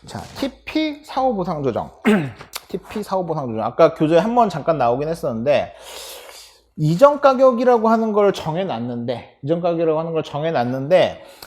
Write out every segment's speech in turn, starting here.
자, TP 사후 보상 조정. TP 사후 보상 조정. 아까 교재에 한번 잠깐 나오긴 했었는데, 이전 가격이라고 하는 걸 정해놨는데,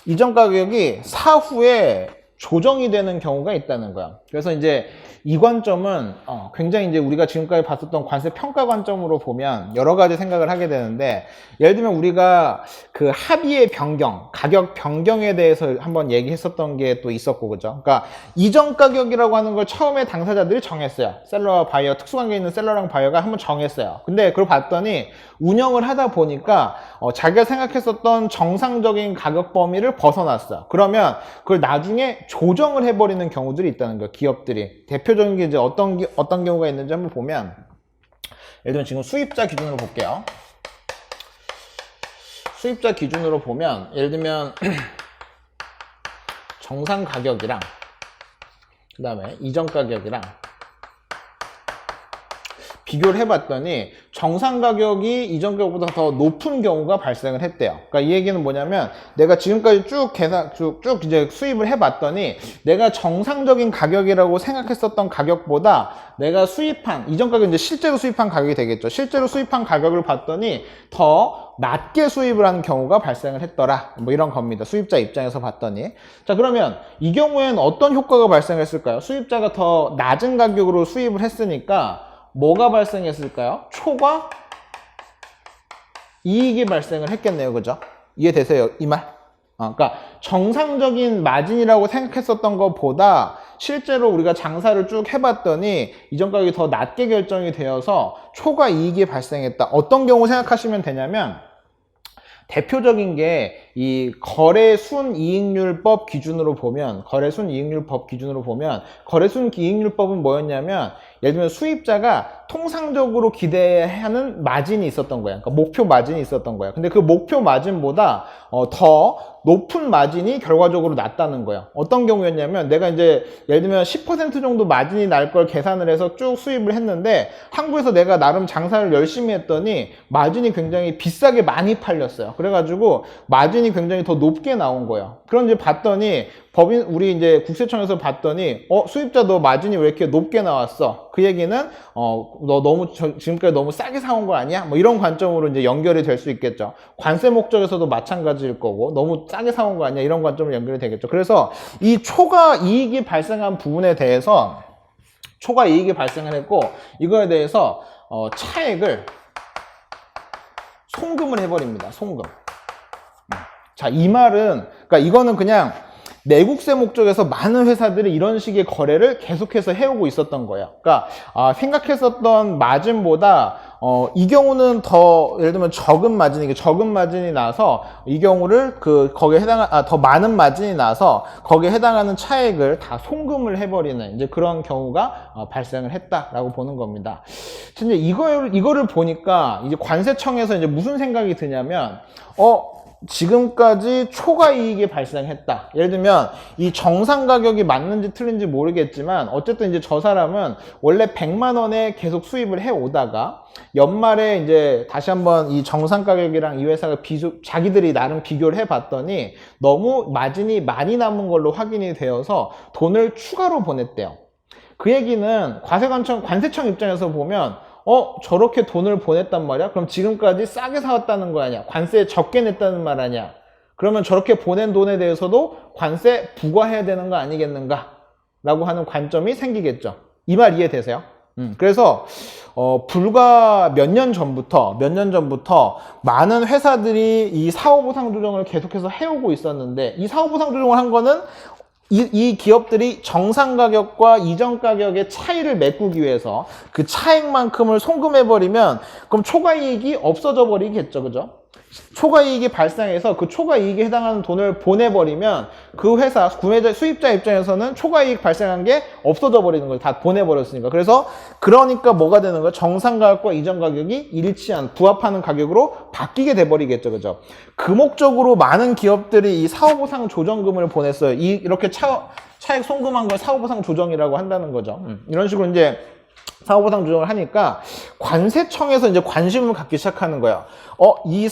이전 가격이 사후에 조정이 되는 경우가 있다는 거야. 그래서 이제 이 관점은 굉장히 이제 우리가 지금까지 봤었던 관세 평가 관점으로 보면 여러 가지 생각을 하게 되는데, 예를 들면 우리가 그 합의의 변경, 가격 변경에 대해서 한번 얘기했었던 게 또 있었고, 그죠? 그러니까 이전 가격이라고 하는 걸 처음에 당사자들이 정했어요. 셀러와 바이어, 특수관계에 있는 셀러랑 바이어가 한번 정했어요. 근데 그걸 봤더니 운영을 하다 보니까 자기가 생각했었던 정상적인 가격 범위를 벗어났어요. 그러면 그걸 나중에 조정을 해버리는 경우들이 있다는 거예요. 기업들이. 대표적인 게 이제 어떤 경우가 있는지 한번 보면, 예를 들면 지금 수입자 기준으로 볼게요. 수입자 기준으로 보면 예를 들면 정상 가격이랑 그 다음에 이전 가격이랑 비교를 해봤더니 정상 가격이 이전 가격보다 더 높은 경우가 발생을 했대요. 그러니까 이 얘기는 뭐냐면 내가 지금까지 쭉 이제 수입을 해봤더니 내가 정상적인 가격이라고 생각했었던 가격보다 내가 수입한 이전 가격 이제 실제로 수입한 가격이 되겠죠. 실제로 수입한 가격을 봤더니 더 낮게 수입을 하는 경우가 발생을 했더라. 뭐 이런 겁니다. 수입자 입장에서 봤더니. 자, 그러면 이 경우에는 어떤 효과가 발생했을까요? 수입자가 더 낮은 가격으로 수입을 했으니까 뭐가 발생했을까요? 초과 이익이 발생을 했겠네요. 그죠? 이해되세요? 이 말? 그러니까 정상적인 마진이라고 생각했었던 것보다 실제로 우리가 장사를 쭉 해봤더니 이전 가격이 더 낮게 결정이 되어서 초과 이익이 발생했다. 어떤 경우 생각하시면 되냐면 대표적인 게 이 거래순이익률법 기준으로 보면 거래순이익률법은 뭐였냐면 예를 들면 수입자가 통상적으로 기대하는 마진이 있었던 거야. 그러니까 목표 마진이 있었던 거야. 근데 그 목표 마진보다 더 높은 마진이 결과적으로 났다는 거야. 어떤 경우였냐면 내가 이제 예를 들면 10% 정도 마진이 날 걸 계산을 해서 쭉 수입을 했는데 한국에서 내가 나름 장사를 열심히 했더니 마진이 굉장히 비싸게 많이 팔렸어요. 그래가지고 마진이 굉장히 더 높게 나온 거예요. 그럼 이제 봤더니 우리 이제 국세청에서 봤더니 수입자 너 마진이 왜 이렇게 높게 나왔어? 그 얘기는 너 너무 지금까지 너무 싸게 사온 거 아니야? 뭐 이런 관점으로 이제 연결이 될 수 있겠죠. 관세 목적에서도 마찬가지일 거고 너무 싸게 사온 거 아니야? 이런 관점으로 연결이 되겠죠. 그래서 이 초과 이익이 발생한 부분에 대해서 초과 이익이 발생을 했고 이거에 대해서 차액을 송금을 해버립니다. 송금. 자, 이 말은 그러니까 이거는 그냥 내국세 목적에서 많은 회사들이 이런 식의 거래를 계속해서 해오고 있었던 거예요. 그러니까 생각했었던 마진보다 이 경우는 더 예를 들면 적은 마진이 나서 이 경우를 거기에 더 많은 마진이 나서 거기에 해당하는 차액을 다 송금을 해버리는 이제 그런 경우가 발생을 했다라고 보는 겁니다. 이제 이거를 보니까 이제 관세청에서 이제 무슨 생각이 드냐면 지금까지 초과 이익이 발생했다. 예를 들면 이 정상 가격이 맞는지 틀린지 모르겠지만 어쨌든 이제 저 사람은 원래 100만 원에 계속 수입을 해 오다가 연말에 이제 다시 한번 이 정상 가격이랑 이 회사가 자기들이 나름 비교를 해 봤더니 너무 마진이 많이 남은 걸로 확인이 되어서 돈을 추가로 보냈대요. 그 얘기는 관세청 입장에서 보면 저렇게 돈을 보냈단 말이야? 그럼 지금까지 싸게 사왔다는 거 아니야? 관세 적게 냈다는 말 아니야? 그러면 저렇게 보낸 돈에 대해서도 관세 부과해야 되는 거 아니겠는가? 라고 하는 관점이 생기겠죠. 이 말 이해되세요? 그래서 불과 몇 년 전부터 많은 회사들이 이 사후보상 조정을 계속해서 해오고 있었는데 이 사후보상 조정을 한 거는 이 기업들이 정상 가격과 이전 가격의 차이를 메꾸기 위해서 그 차액만큼을 송금해버리면 그럼 초과 이익이 없어져 버리겠죠. 그죠? 초과이익이 발생해서 그 초과이익에 해당하는 돈을 보내버리면 그 회사, 구매자, 수입자 입장에서는 초과이익 발생한 게 없어져 버리는 거예요. 다 보내버렸으니까. 그러니까 뭐가 되는 거예요? 정상 가격과 이전 가격이 일치한, 부합하는 가격으로 바뀌게 돼버리겠죠. 그죠? 그 목적으로 많은 기업들이 이 사후보상 조정금을 보냈어요. 이렇게 차액 송금한 걸 사후보상 조정이라고 한다는 거죠. 이런 식으로 이제 사후보상 조정을 하니까 관세청에서 이제 관심을 갖기 시작하는 거예요.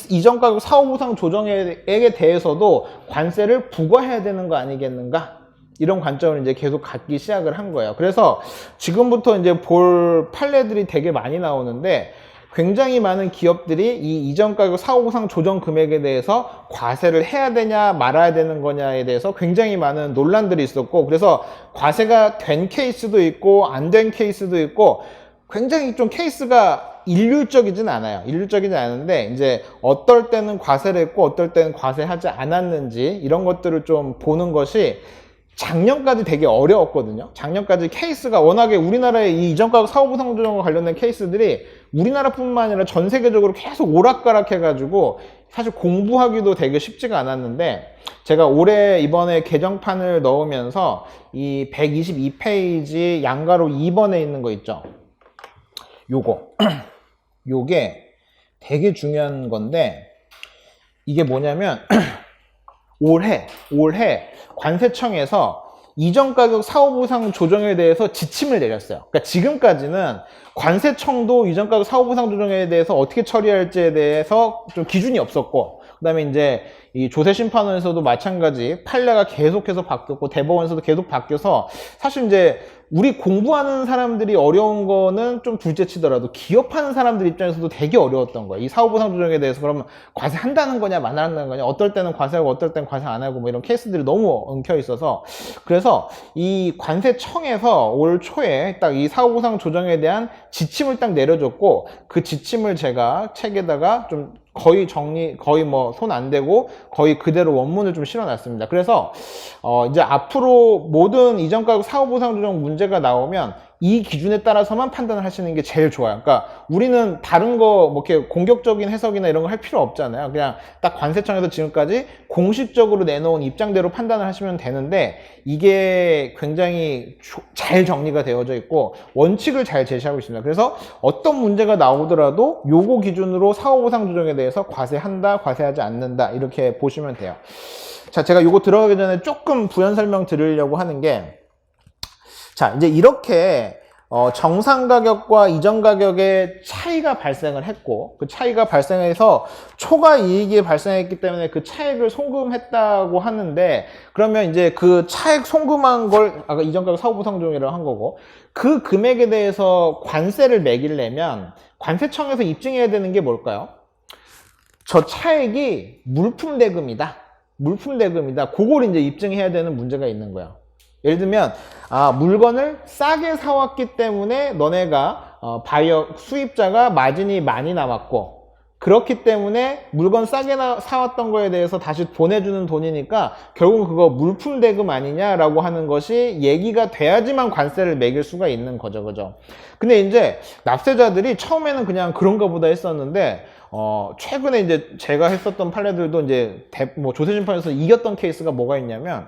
이전 가격 사후보상 조정액에 대해서도 관세를 부과해야 되는 거 아니겠는가? 이런 관점을 이제 계속 갖기 시작을 한 거예요. 그래서 지금부터 이제 볼 판례들이 되게 많이 나오는데 굉장히 많은 기업들이 이 이전 가격 사후보상 조정 금액에 대해서 과세를 해야 되냐 말아야 되는 거냐에 대해서 굉장히 많은 논란들이 있었고, 그래서 과세가 된 케이스도 있고 안 된 케이스도 있고 굉장히 좀 케이스가 일률적이진 않아요. 일률적이진 않은데 이제 어떨 때는 과세를 했고 어떨 때는 과세하지 않았는지 이런 것들을 좀 보는 것이 작년까지 되게 어려웠거든요. 작년까지 케이스가 워낙에 우리나라의 이 이전 가격 사후보상 조정과 관련된 케이스들이 우리나라뿐만 아니라 전 세계적으로 계속 오락가락 해가지고 사실 공부하기도 되게 쉽지가 않았는데, 제가 올해 이번에 개정판을 넣으면서 이 122페이지 양가로 2번에 있는 거 있죠. 요게 되게 중요한 건데, 이게 뭐냐면 올해 관세청에서 이전 가격 사후보상 조정에 대해서 지침을 내렸어요. 그러니까 지금까지는 관세청도 이전 가격 사후보상 조정에 대해서 어떻게 처리할지에 대해서 좀 기준이 없었고, 그 다음에 이제 이 조세심판원에서도 마찬가지 판례가 계속해서 바뀌었고 대법원에서도 계속 바뀌어서 사실 이제 우리 공부하는 사람들이 어려운 거는 좀 둘째 치더라도 기업하는 사람들 입장에서도 되게 어려웠던 거예요. 이 사후보상 조정에 대해서 그러면 과세한다는 거냐 안 한다는 거냐, 어떨 때는 과세하고 어떨 때는 과세 안 하고 뭐 이런 케이스들이 너무 엉켜 있어서, 그래서 이 관세청에서 올 초에 딱 이 사후보상 조정에 대한 지침을 딱 내려줬고, 그 지침을 제가 책에다가 좀 거의 뭐 손 안 대고 거의 그대로 원문을 좀 실어놨습니다. 그래서 이제 앞으로 모든 이전 가격 사후보상 조정 문제가 나오면 이 기준에 따라서만 판단을 하시는 게 제일 좋아요. 그러니까 우리는 다른 거 뭐 이렇게 공격적인 해석이나 이런 거 할 필요 없잖아요. 그냥 딱 관세청에서 지금까지 공식적으로 내놓은 입장대로 판단을 하시면 되는데, 이게 굉장히 잘 정리가 되어져 있고 원칙을 잘 제시하고 있습니다. 그래서 어떤 문제가 나오더라도 요거 기준으로 사후보상 조정에 대해서 과세한다, 과세하지 않는다, 이렇게 보시면 돼요. 자, 제가 요거 들어가기 전에 조금 부연 설명 드리려고 하는 게, 자, 이제 이렇게 정상 가격과 이전 가격의 차이가 발생을 했고, 그 차이가 발생해서 초과 이익이 발생했기 때문에 그 차액을 송금했다고 하는데, 그러면 이제 그 차액 송금한 걸 아까 이전 가격 사후보상 조정이라고 한 거고, 그 금액에 대해서 관세를 매기려면 관세청에서 입증해야 되는 게 뭘까요? 저 차액이 물품 대금이다. 그걸 이제 입증해야 되는 문제가 있는 거예요. 예를 들면 물건을 싸게 사왔기 때문에 너네가 수입자가 마진이 많이 남았고, 그렇기 때문에 물건 싸게 사왔던 거에 대해서 다시 보내주는 돈이니까 결국은 그거 물품 대금 아니냐라고 하는 것이 얘기가 돼야지만 관세를 매길 수가 있는 거죠. 그죠? 근데 이제 납세자들이 처음에는 그냥 그런가 보다 했었는데, 최근에 이제 제가 했었던 판례들도 이제 조세심판에서 이겼던 케이스가 뭐가 있냐면,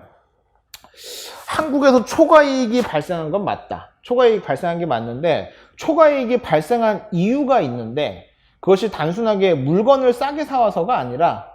한국에서 초과이익이 발생한 건 맞다. 초과이익이 발생한 게 맞는데, 초과이익이 발생한 이유가 있는데, 그것이 단순하게 물건을 싸게 사와서가 아니라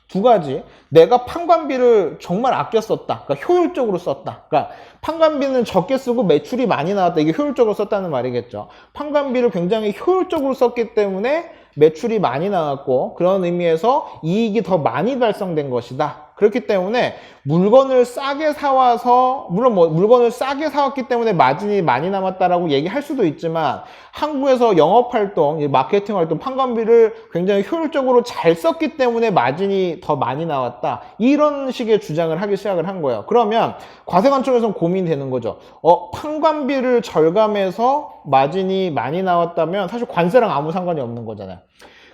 두 가지. 내가 판관비를 정말 아껴 썼다. 그러니까 효율적으로 썼다. 그러니까 판관비는 적게 쓰고 매출이 많이 나왔다. 이게 효율적으로 썼다는 말이겠죠. 판관비를 굉장히 효율적으로 썼기 때문에 매출이 많이 나왔고, 그런 의미에서 이익이 더 많이 발생된 것이다. 그렇기 때문에 물건을 싸게 사와서, 물론 물건을 싸게 사왔기 때문에 마진이 많이 남았다라고 얘기할 수도 있지만, 한국에서 영업활동, 마케팅활동, 판관비를 굉장히 효율적으로 잘 썼기 때문에 마진이 더 많이 나왔다. 이런 식의 주장을 하기 시작을 한 거예요. 그러면 과세관청에서는 고민이 되는 거죠. 판관비를 절감해서 마진이 많이 나왔다면 사실 관세랑 아무 상관이 없는 거잖아요.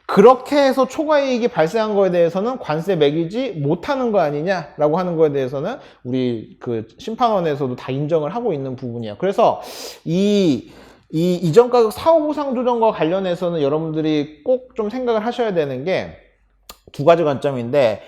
그렇게 해서 초과이익이 발생한 거에 대해서는 관세 매기지 못하는 거 아니냐라고 하는 거에 대해서는 우리 그 심판원에서도 다 인정을 하고 있는 부분이에요. 그래서 이전 가격 사후보상 조정과 관련해서는 여러분들이 꼭 좀 생각을 하셔야 되는 게, 두 가지 관점인데,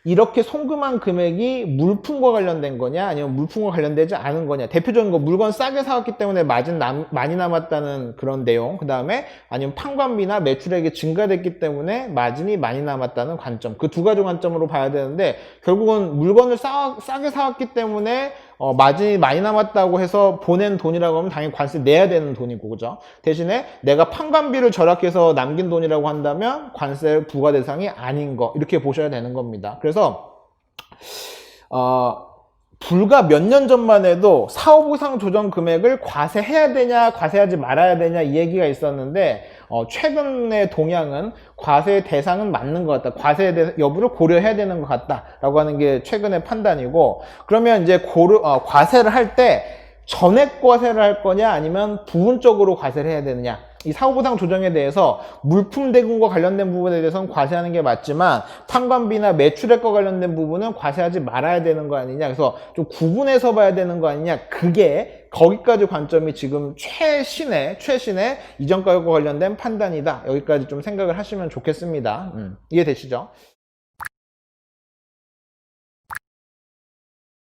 이렇게 송금한 금액이 물품과 관련된 거냐 아니면 물품과 관련되지 않은 거냐. 대표적인 거, 물건 싸게 사왔기 때문에 마진 많이 남았다는 그런 내용, 그 다음에 아니면 판관비나 매출액이 증가됐기 때문에 마진이 많이 남았다는 관점, 그 두 가지 관점으로 봐야 되는데, 결국은 물건을 싸게 사왔기 때문에 마진이 많이 남았다고 해서 보낸 돈이라고 하면 당연히 관세 내야 되는 돈이고, 그죠? 대신에 내가 판관비를 절약해서 남긴 돈이라고 한다면 관세 부과 대상이 아닌 거, 이렇게 보셔야 되는 겁니다. 그래서 불과 몇 년 전만 해도 사후보상 조정 금액을 과세해야 되냐 과세하지 말아야 되냐 이 얘기가 있었는데, 최근의 동향은 과세 대상은 맞는 것 같다, 과세 여부를 고려해야 되는 것 같다 라고 하는 게 최근의 판단이고, 그러면 이제 과세를 할 때 전액 과세를 할 거냐 아니면 부분적으로 과세를 해야 되느냐, 이 사후보상 조정에 대해서 물품 대금과 관련된 부분에 대해서는 과세하는 게 맞지만 판관비나 매출액과 관련된 부분은 과세하지 말아야 되는 거 아니냐, 그래서 좀 구분해서 봐야 되는 거 아니냐, 그게 거기까지 관점이 지금 최신의 이전 가격과 관련된 판단이다, 여기까지 좀 생각을 하시면 좋겠습니다. 이해되시죠?